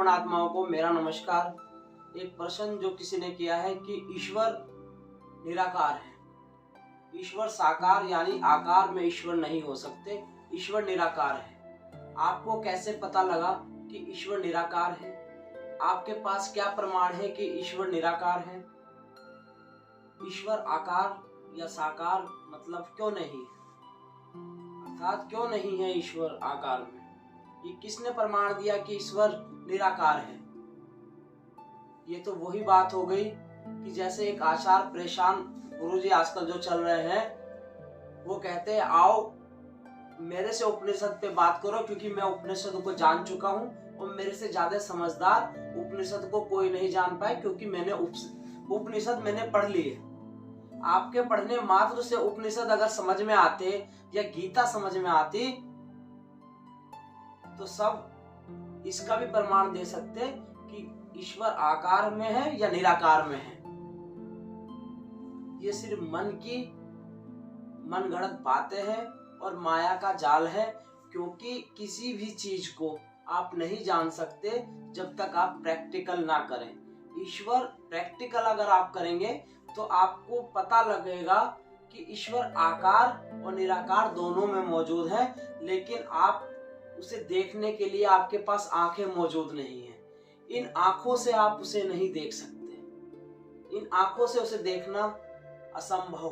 श्रवण आत्माओं को मेरा नमस्कार। एक प्रश्न जो किसी ने किया है कि ईश्वर निराकार है, ईश्वर साकार यानी आकार में ईश्वर नहीं हो सकते, ईश्वर निराकार है। आपको कैसे पता लगा कि ईश्वर निराकार है? आपके पास क्या प्रमाण है कि ईश्वर निराकार है? ईश्वर आकार या साकार मतलब क्यों नहीं, अर्थात क्यों नहीं है ईश्वर आकार में? ये किसने प्रमाण दिया कि ईश्वर निराकार है? ये तो वही बात हो गई कि जैसे एक आचार परेशान गुरुजी आजकल जो चल रहे हैं, वो कहते हैं आओ मेरे से उपनिषद पे बात करो, क्योंकि मैं उपनिषद को जान चुका हूँ और मेरे से ज्यादा समझदार उपनिषद को कोई नहीं जान पाए, क्योंकि मैंने उपनिषद मैंने पढ़ लिए। आपके पढ़ने मात्र से उपनिषद अगर समझ में आते या गीता समझ में आती तो सब इसका भी प्रमाण दे सकते कि ईश्वर आकार में है या निराकार में है। ये सिर्फ मन की मनगढ़ंत बातें हैं और माया का जाल है, क्योंकि किसी भी चीज को आप नहीं जान सकते जब तक आप प्रैक्टिकल ना करें। ईश्वर प्रैक्टिकल अगर आप करेंगे तो आपको पता लगेगा कि ईश्वर आकार और निराकार दोनों में मौजूद है, लेकिन आप उसे देखने के लिए आपके पास आंखें मौजूद नहीं है। इन आंखों से आप उसे नहीं देख सकते, इन आंखों से उसे देखना असंभव,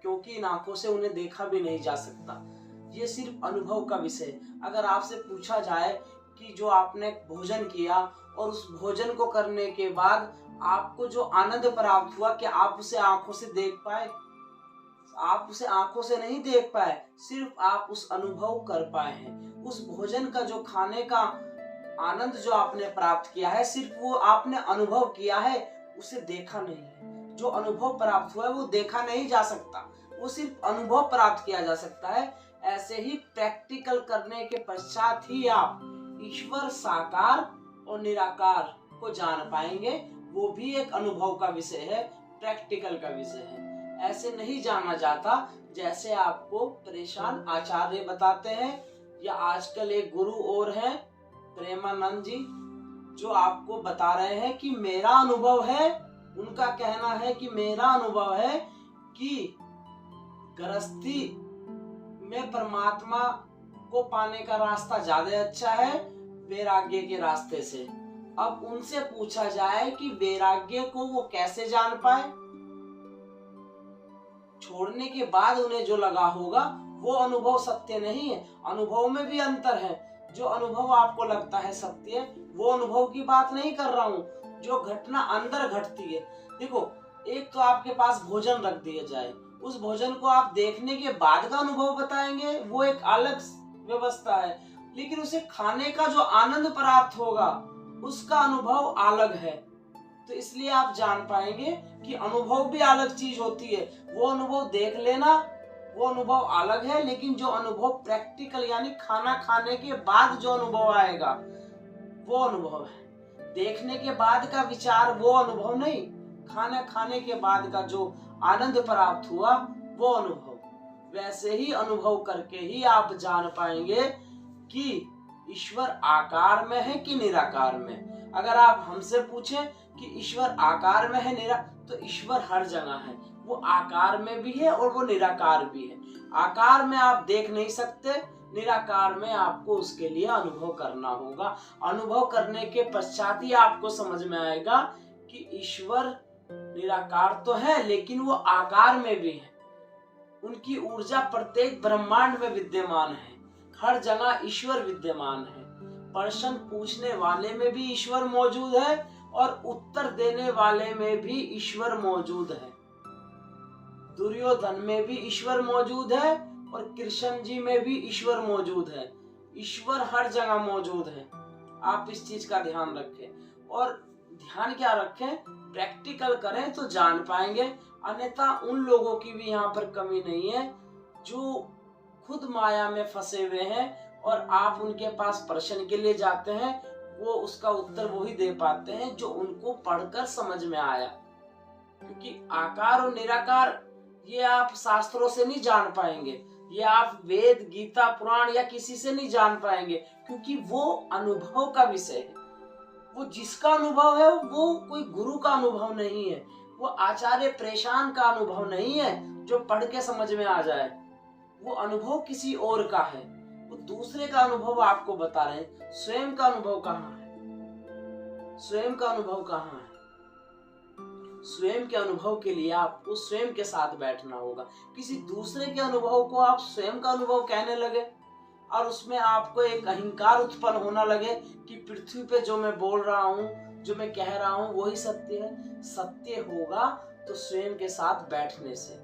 क्योंकि इन आंखों से उन्हें देखा भी नहीं जा सकता। ये सिर्फ अनुभव का विषय। अगर आपसे पूछा जाए कि जो आपने भोजन किया और उस भोजन को करने के बाद आपको जो आनंद प्राप्त हुआ, क्या आप उसे आंखों से देख पाए? आप उसे आंखों से नहीं देख पाए, सिर्फ आप उस अनुभव कर पाए हैं। उस भोजन का जो खाने का आनंद जो आपने प्राप्त किया है, सिर्फ वो आपने अनुभव किया है, उसे देखा नहीं है। जो अनुभव प्राप्त हुआ है वो देखा नहीं जा सकता, वो सिर्फ अनुभव प्राप्त किया जा सकता है। ऐसे ही प्रैक्टिकल करने के पश्चात ही आप ईश्वर साकार और निराकार को जान पाएंगे। वो भी एक अनुभव का विषय है, प्रैक्टिकल का विषय है। ऐसे नहीं जाना जाता जैसे आपको परेशान आचार्य बताते हैं, या आजकल एक गुरु और हैं प्रेमानंद जी, जो आपको बता रहे हैं कि मेरा अनुभव है। उनका कहना है कि मेरा अनुभव है कि गृहस्थी में परमात्मा को पाने का रास्ता ज्यादा अच्छा है वैराग्य के रास्ते से। अब उनसे पूछा जाए कि वैराग्य को वो कैसे जान पाए? छोड़ने के बाद उन्हें जो लगा होगा वो अनुभव सत्य नहीं है। अनुभव में भी अंतर है। जो अनुभव आपको लगता है सत्य, वो अनुभव की बात नहीं कर रहा हूँ। जो घटना अंदर घटती है, देखो एक तो आपके पास भोजन रख दिया जाए, उस भोजन को आप देखने के बाद का अनुभव बताएंगे, वो एक अलग व्यवस्था है। लेकिन उसे खाने का जो आनंद प्राप्त होगा उसका अनुभव अलग है। तो इसलिए आप जान पाएंगे कि अनुभव भी अलग चीज होती है। वो अनुभव देख लेना, वो अनुभव अलग है, लेकिन जो अनुभव प्रैक्टिकल यानी खाना खाने के बाद जो अनुभव आएगा वो अनुभव है। देखने के बाद का विचार वो अनुभव नहीं, खाना खाने के बाद का जो आनंद प्राप्त हुआ वो अनुभव। वैसे ही अनुभव करके ही आप जान पाएंगे कि ईश्वर आकार में है कि निराकार में। अगर आप हमसे पूछें कि ईश्वर आकार में है तो ईश्वर हर जगह है। वो आकार में भी है और वो निराकार भी है। आकार में आप देख नहीं सकते, निराकार में आपको उसके लिए अनुभव करना होगा। अनुभव करने के पश्चात ही आपको समझ में आएगा कि ईश्वर निराकार तो है, लेकिन वो आकार में भी है। उनकी ऊर्जा प्रत्येक ब्रह्मांड में विद्यमान है। हर जगह ईश्वर विद्यमान है। प्रश्न पूछने वाले में भी ईश्वर मौजूद है और उत्तर देने वाले में भी ईश्वर मौजूद है। दुर्योधन में भी ईश्वर मौजूद है और कृष्ण जी में भी ईश्वर मौजूद है। ईश्वर हर जगह मौजूद है। आप इस चीज का ध्यान रखें, और ध्यान क्या रखें, प्रैक्टिकल करें तो जान पाएंगे। अन्यथा उन लोगों की भी यहाँ पर कमी नहीं है जो खुद माया में फंसे हुए हैं, और आप उनके पास प्रश्न के लिए जाते हैं, वो उसका उत्तर वही दे पाते हैं जो उनको पढ़कर समझ में आया। क्योंकि आकार और निराकार ये आप शास्त्रों से नहीं जान पाएंगे, ये आप वेद, गीता, पुराण या किसी से नहीं जान पाएंगे, क्योंकि वो अनुभव का विषय है। वो जिसका अनुभव है वो कोई गुरु का अनुभव नहीं है, वो आचार्य प्रेशान का अनुभव नहीं है जो पढ़ के समझ में आ जाए। वो अनुभव किसी और का है, वो दूसरे का अनुभव आपको बता रहे हैं। स्वयं का अनुभव कहाँ है? स्वयं का अनुभव कहाँ है? स्वयं के अनुभव के लिए आपको स्वयं के साथ बैठना होगा। किसी दूसरे के अनुभव को आप स्वयं का अनुभव कहने लगे और उसमें आपको एक अहंकार उत्पन्न होना लगे कि पृथ्वी पे जो मैं बोल रहा हूँ, जो मैं कह रहा हूँ वही सत्य है। सत्य होगा तो स्वयं के साथ बैठने से।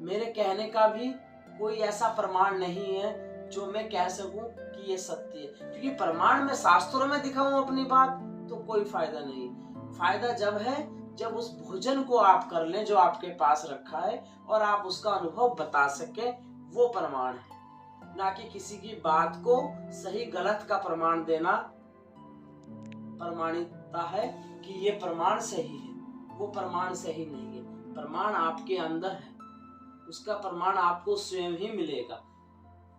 मेरे कहने का भी कोई ऐसा प्रमाण नहीं है जो मैं कह सकूं कि ये सत्य है, क्योंकि प्रमाण में शास्त्रों में दिखाऊं अपनी बात तो कोई फायदा नहीं। फायदा जब है जब उस भोजन को आप कर लें जो आपके पास रखा है और आप उसका अनुभव बता सके, वो प्रमाण है। ना कि किसी की बात को सही गलत का प्रमाण देना प्रमाणिकता है कि ये प्रमाण सही है। वो प्रमाण सही नहीं है। प्रमाण आपके अंदर है, उसका प्रमाण आपको स्वयं ही मिलेगा।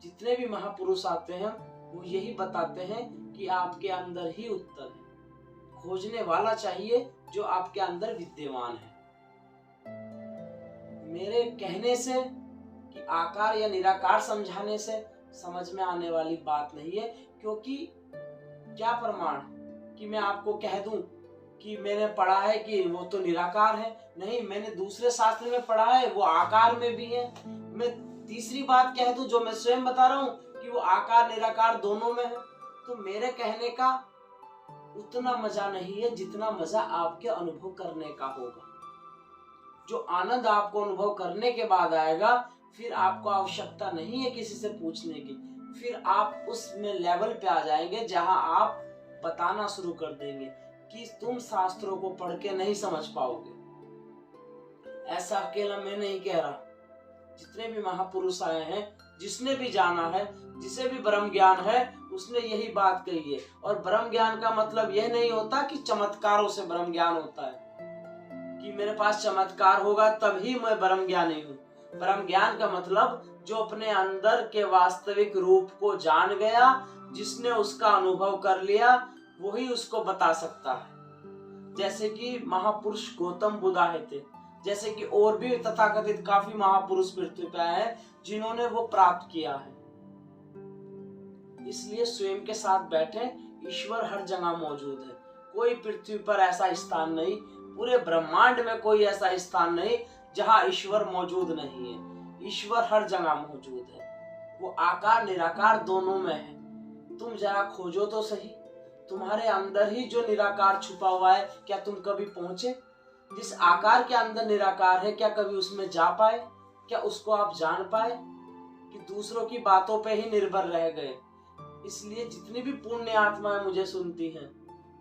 जितने भी महापुरुष आते हैं वो यही बताते हैं कि आपके अंदर ही उत्तर है। खोजने वाला चाहिए जो आपके अंदर विद्यमान है। मेरे कहने से कि आकार या निराकार समझाने से समझ में आने वाली बात नहीं है, क्योंकि क्या प्रमाण कि मैं आपको कह दूं कि मैंने पढ़ा है कि वो तो निराकार है। नहीं, मैंने दूसरे शास्त्र में पढ़ा है वो आकार में भी है। मैं तीसरी बात कह दूं जो मैं स्वयं बता रहा हूं कि वो आकार निराकार दोनों में है। तो मेरे कहने का उतना मजा नहीं है जितना मजा आपके अनुभव करने का होगा। जो आनंद आपको अनुभव करने के बाद आएगा, फिर आपको आवश्यकता नहीं है किसी से पूछने की। फिर आप उसमें लेवल पे आ जाएंगे जहां आप बताना शुरू कर देंगे कि तुम शास्त्रों को पढ़ के नहीं समझ पाओगे। ऐसा अकेला मैं नहीं कह रहा, जितने भी महापुरुष आए हैं, जिसने भी जाना है, जिसे भी ब्रह्म ज्ञान है, उसने यही बात कही है। और ब्रह्म ज्ञान का मतलब यह नहीं होता कि चमत्कारों से ब्रह्म ज्ञान होता है, कि मेरे पास चमत्कार होगा तभी मैं ब्रह्म ज्ञानी हूँ। ब्रह्म ज्ञान का मतलब जो अपने अंदर के वास्तविक रूप को जान गया, जिसने उसका अनुभव कर लिया, वही उसको बता सकता है। जैसे कि महापुरुष गौतम बुद्ध आए थे, जैसे कि और भी तथाकथित काफी महापुरुष पृथ्वी पे आए हैं जिन्होंने वो प्राप्त किया है। इसलिए स्वयं के साथ बैठे। ईश्वर हर जगह मौजूद है। कोई पृथ्वी पर ऐसा स्थान नहीं, पूरे ब्रह्मांड में कोई ऐसा स्थान नहीं जहां ईश्वर मौजूद नहीं है। ईश्वर हर जगह मौजूद है। वो आकार निराकार दोनों में है। तुम जरा खोजो तो सही, तुम्हारे अंदर ही जो निराकार छुपा हुआ है, क्या तुम कभी पहुंचे? जिस आकार के अंदर निराकार है, क्या कभी उसमें जा पाए? क्या उसको आप जान पाए कि दूसरों की बातों पे ही निर्भर रह गए? इसलिए जितनी भी पुण्य आत्माएं मुझे सुनती हैं,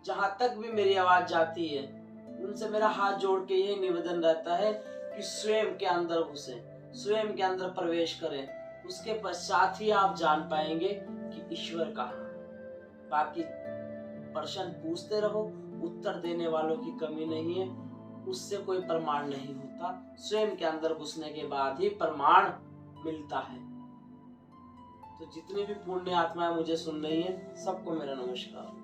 जहां तक भी मेरी आवाज जाती है, उनसे मेरा हाथ जोड़ के यही निवेदन रहता है कि स्वयं के अंदर घुसे, स्वयं के अंदर प्रवेश करें। उसके पश्चात ही आप जान पाएंगे कि ईश्वर कहाँ है। बाकी प्रश्न पूछते रहो, उत्तर देने वालों की कमी नहीं है, उससे कोई प्रमाण नहीं होता। स्वयं के अंदर घुसने के बाद ही प्रमाण मिलता है। तो जितनी भी पुण्य आत्माएं मुझे सुन रही हैं, सबको मेरा नमस्कार।